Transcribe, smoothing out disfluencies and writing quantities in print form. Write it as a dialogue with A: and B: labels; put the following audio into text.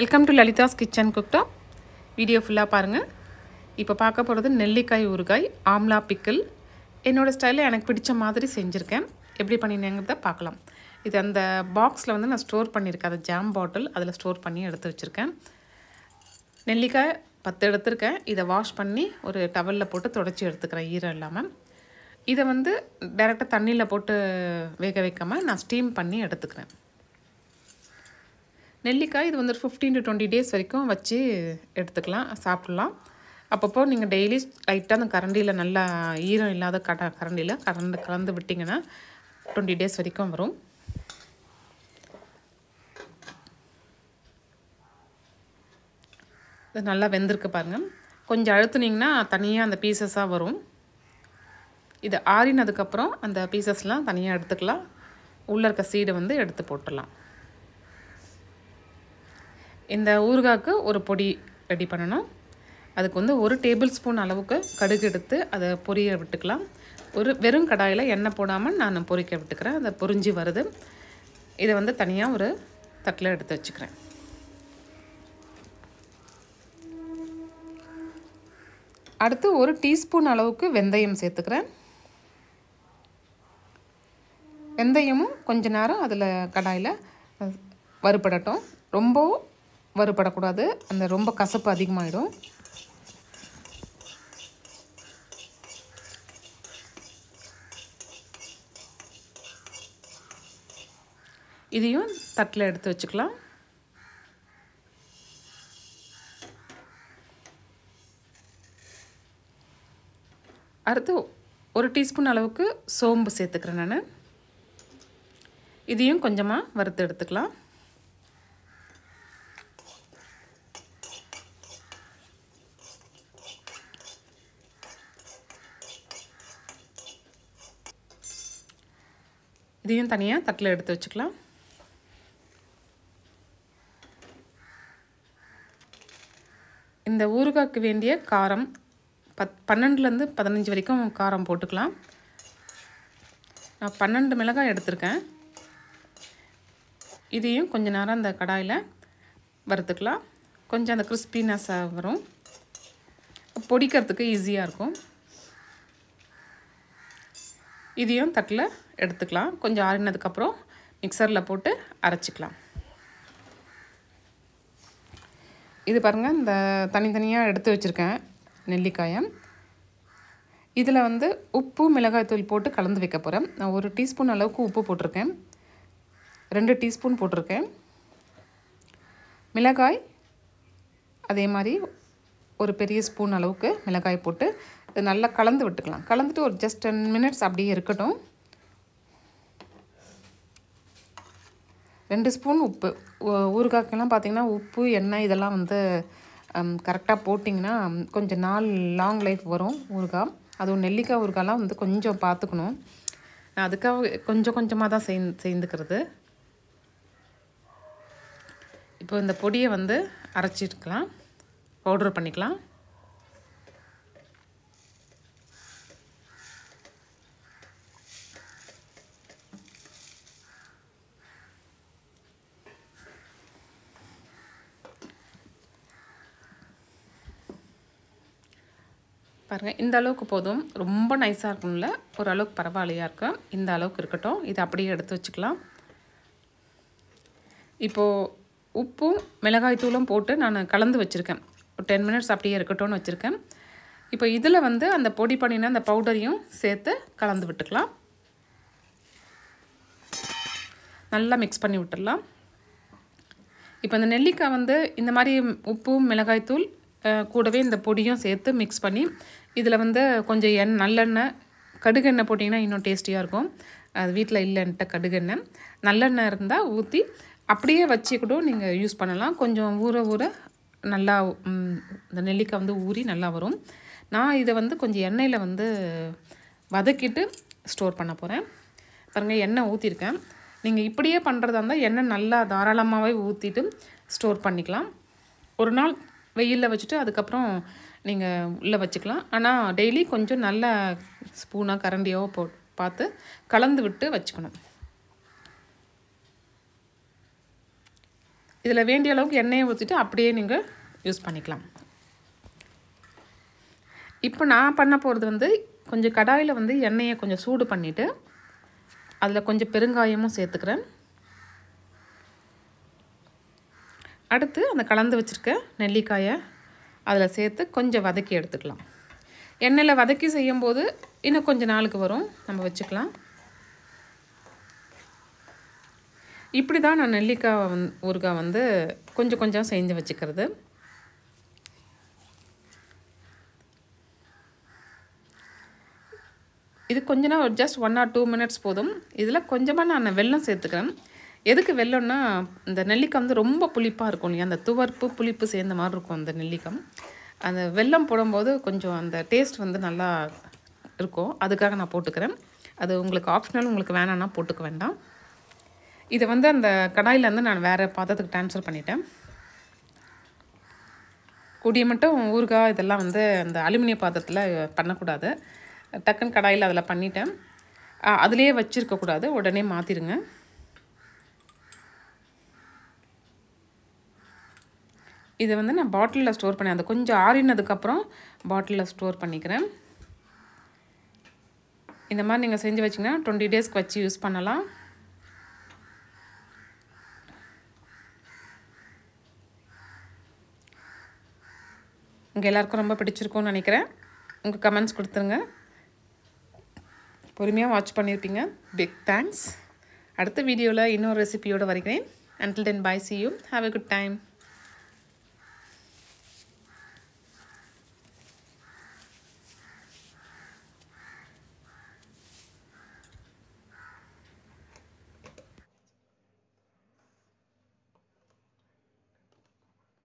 A: Welcome to Lalitha's kitchen cooktop. Video ஃபுல்லாக பாருங்கள். இப்போ பார்க்க போகிறது நெல்லிக்காய் ஊறுகாய் ஆம்லா பிக்கிள். என்னோடய ஸ்டைலில் எனக்கு பிடிச்ச மாதிரி செஞ்சுருக்கேன். எப்படி பண்ணினேங்கிறத பார்க்கலாம். இது அந்த பாக்ஸில் வந்து நான் ஸ்டோர் பண்ணியிருக்கேன். அது ஜாம் பாட்டில், அதில் ஸ்டோர் பண்ணி எடுத்து வச்சுருக்கேன். நெல்லிக்காய் 10 எடுத்திருக்கேன். இதை வாஷ் பண்ணி ஒரு டவலில் போட்டு தொடச்சி எடுத்துக்கிறேன், ஈரம் இல்லாமல். இதை வந்து டைரெக்டாக தண்ணியில் போட்டு வேக வைக்காமல் நான் ஸ்டீம் பண்ணி எடுத்துக்கிறேன். நெல்லிக்காய் இது வந்து 15 to 20 days வரைக்கும் வச்சு எடுத்துக்கலாம், சாப்பிட்லாம். அப்பப்போ நீங்கள் டெய்லி லைட்டாக அந்த கரண்டியில் நல்லா ஈரம் இல்லாத கரண்டியில் கலந்து விட்டிங்கன்னா 20 days வரைக்கும் வரும். இது நல்லா வெந்திருக்கு பாருங்கள். கொஞ்சம் அழுத்துனீங்கன்னா தனியாக அந்த பீசஸாக வரும். இது ஆறினதுக்கப்புறம் அந்த பீசஸ்லாம் தனியாக எடுத்துக்கலாம். உள்ளே இருக்க சீடை வந்து எடுத்து போட்டுடலாம். இந்த ஊறுகாய்க்கு ஒரு பொடி ரெடி பண்ணணும். அதுக்கு வந்து 1 டேபிள் ஸ்பூன் அளவுக்கு கடுகு எடுத்து அதை பொரிய விட்டுக்கலாம். ஒரு வெறும் கடாயில் எண்ணெய் போடாமல் நான் பொரிக்க விட்டுக்கிறேன். அதை பொரிஞ்சு வருது. இதை வந்து தனியாக ஒரு தட்டில் எடுத்து வச்சுக்கிறேன். அடுத்து 1 டீஸ்பூன் அளவுக்கு வெந்தயம் சேர்த்துக்கிறேன். வெந்தயமும் கொஞ்ச நேரம் அதில் கடாயில் வறுபடட்டும். ரொம்ப வறுபடக்கூடாது, அந்த ரொம்ப கசப்பு அதிகமாகிடும். இதையும் தட்டில் எடுத்து வச்சுக்கலாம். அடுத்து 1 டீஸ்பூன் அளவுக்கு சோம்பு சேர்த்துக்கிறேன் நான். இதையும் கொஞ்சமாக வறுத்து எடுத்துக்கலாம். இதையும் தனியாக தட்டில் எடுத்து வச்சுக்கலாம். இந்த ஊறுகாய்க்கு வேண்டிய காரம் 12லேருந்து 15 வரைக்கும் காரம் போட்டுக்கலாம். நான் 12 மிளகாய் எடுத்திருக்கேன். இதையும் கொஞ்ச நேரம் அந்த கடாயில் வறுத்துக்கலாம். கொஞ்சம் அந்த கிறிஸ்பினஸ்ஸாக வரும், பொடிக்கிறதுக்கு ஈஸியாக இருக்கும். இதையும் தட்டில் எடுத்துக்கலாம். கொஞ்சம் ஆறினதுக்கப்புறம் மிக்சரில் போட்டு அரைச்சிக்கலாம். இது பாருங்கள், இந்த தனித்தனியாக எடுத்து வச்சுருக்கேன் நெல்லிக்காயை. இதில் வந்து உப்பு மிளகாய்த்தூள் போட்டு கலந்து வைக்க போகிறேன். நான் 1 டீஸ்பூன் அளவுக்கு உப்பு போட்டிருக்கேன். 2 டீஸ்பூன் போட்டிருக்கேன். மிளகாய் அதே மாதிரி ஒரு பெரிய ஸ்பூன் அளவுக்கு மிளகாய் போட்டு இது நல்லா கலந்து விட்டுக்கலாம். கலந்துட்டு ஒரு ஜஸ்ட் 10 minutes அப்படியே இருக்கட்டும். 2 ஸ்பூன் உப்பு. ஊறுகாய்க்கெல்லாம் பார்த்திங்கன்னா உப்பு எண்ணெய் இதெல்லாம் வந்து கரெக்டாக போட்டிங்கன்னா கொஞ்சம் நாள் லாங் லைஃப் வரும் ஊறுகாய். அதுவும் நெல்லிக்காய் ஊறுகாயெலாம் வந்து கொஞ்சம் பார்த்துக்கணும். நான் அதுக்காக கொஞ்சம் கொஞ்சமாக தான் செய்துக்கிறது. இப்போ இந்த பொடியை வந்து அரைச்சிட்டுக்கலாம், பவுடர் பண்ணிக்கலாம். பாருங்கள், இந்த அளவுக்கு போதும். ரொம்ப நைஸாக இருக்கும்ல, ஓரளவுக்கு பரவாயில்லையாக இருக்கும். இந்த அளவுக்கு இருக்கட்டும். இதை அப்படியே எடுத்து வச்சுக்கலாம். இப்போது உப்பும் மிளகாய் தூளும் போட்டு நான் கலந்து வச்சுருக்கேன். ஒரு 10 minutes அப்படியே இருக்கட்டும்னு வச்சுருக்கேன். இப்போ இதில் வந்து அந்த பொடி பண்ணின அந்த பவுடரையும் சேர்த்து கலந்து விட்டுக்கலாம். நல்லா மிக்ஸ் பண்ணி விட்டுடலாம். இப்போ இந்த நெல்லிக்காய் வந்து இந்த மாதிரி உப்பும் மிளகாய்த்தூள் கூடவே இந்த பொடியும் சேர்த்து மிக்ஸ் பண்ணி இதில் வந்து கொஞ்சம் நல்லெண்ணெய், கடுகெண்ணெய் போட்டிங்கன்னா இன்னும் டேஸ்டியாக இருக்கும். அது வீட்டில் இல்லைன்ட்ட கடுகெண்ணெய், நல்லெண்ணெய் இருந்தால் ஊற்றி அப்படியே வச்சு கூட நீங்கள் யூஸ் பண்ணலாம். கொஞ்சம் ஊற நல்லா இந்த நெல்லிக்காய் வந்து ஊறி நல்லா வரும். நான் இதை வந்து கொஞ்சம் எண்ணெயில் வந்து வதக்கிட்டு ஸ்டோர் பண்ண போகிறேன். பாருங்கள், எண்ணெய் ஊற்றிருக்கேன். நீங்கள் இப்படியே பண்ணுறதா இருந்தால் எண்ணெய் நல்லா தாராளமாகவே ஊற்றிட்டு ஸ்டோர் பண்ணிக்கலாம். ஒரு நாள் வெயிலில் வச்சுட்டு அதுக்கப்புறம் நீங்கள் உள்ளே வச்சுக்கலாம். ஆனால் டெய்லி கொஞ்சம் நல்ல ஸ்பூனாக கரண்டியாவோ பார்த்து கலந்து விட்டு வச்சுக்கணும். இதில் வேண்டிய அளவுக்கு எண்ணெயை ஊற்றிட்டு அப்படியே நீங்கள் யூஸ் பண்ணிக்கலாம். இப்போ நான் பண்ண போகிறது வந்து கொஞ்சம் கடாயில் வந்து எண்ணெயை கொஞ்சம் சூடு பண்ணிவிட்டு அதில் கொஞ்சம் பெருங்காயமும் சேர்த்துக்கிறேன். அடுத்து அந்த கலந்து வச்சுருக்க நெல்லிக்காயை அதில் சேர்த்து கொஞ்சம் வதக்கி எடுத்துக்கலாம். எண்ணெயில் வதக்கி செய்யும்போது இன்னும் கொஞ்சம் நாளுக்கு வரும், நம்ம வச்சுக்கலாம். இப்படி தான் நான் நெல்லிக்காய் ஊறுகாய் வந்து கொஞ்சம் கொஞ்சம் செஞ்சு வச்சுக்கிறது. இது கொஞ்ச நேரம் ஜஸ்ட் 1 or 2 minutes போதும். இதில் கொஞ்சமாக நான் வெல்லம் சேர்த்துக்கிறேன். எதுக்கு வெல்லம்னா இந்த நெல்லிக்காய் வந்து ரொம்ப புளிப்பாக இருக்கும் இல்லையா, அந்த துவர்ப்பு புளிப்பு சேர்ந்த மாதிரி இருக்கும் அந்த நெல்லிக்காய். அந்த வெல்லம் போடும்போது கொஞ்சம் அந்த டேஸ்ட் வந்து நல்லா இருக்கும், அதுக்காக நான் போட்டுக்கிறேன். அது உங்களுக்கு ஆப்ஷனல், உங்களுக்கு வேணான்னா போட்டுக்க வேண்டாம். இதை வந்து அந்த கடாயிலேருந்து நான் வேறு பாத்திரத்துக்கு ட்ரான்ஸ்ஃபர் பண்ணிட்டேன். கூடிய மட்டும் ஊறுகாய் இதெல்லாம் வந்து அந்த அலுமினிய பாத்திரத்தில் பண்ணக்கூடாது. டக்குன்னு கடாயில் அதில் பண்ணிட்டேன். அதிலே வச்சுருக்கக்கூடாது, உடனே மாற்றிடுங்க. இதை வந்து நான் பாட்டிலில் ஸ்டோர் பண்ணேன். அது கொஞ்சம் ஆறினதுக்கப்புறம் பாட்டிலில் ஸ்டோர் பண்ணிக்கிறேன். இந்த மாதிரி நீங்கள் செஞ்சு வச்சிங்கன்னா 20 daysக்கு வச்சு யூஸ் பண்ணலாம். உங்கள் எல்லாருக்கும் ரொம்ப பிடிச்சிருக்கும்னு நினைக்கிறேன். உங்கள் கமெண்ட்ஸ் கொடுத்துருங்க. பொறுமையாக வாட்ச் பண்ணியிருப்பீங்க. Big thanks. அடுத்த வீடியோவில் இன்னொரு ரெசிபியோடு வருகிறேன். Until then, bye. See you. Have a good time.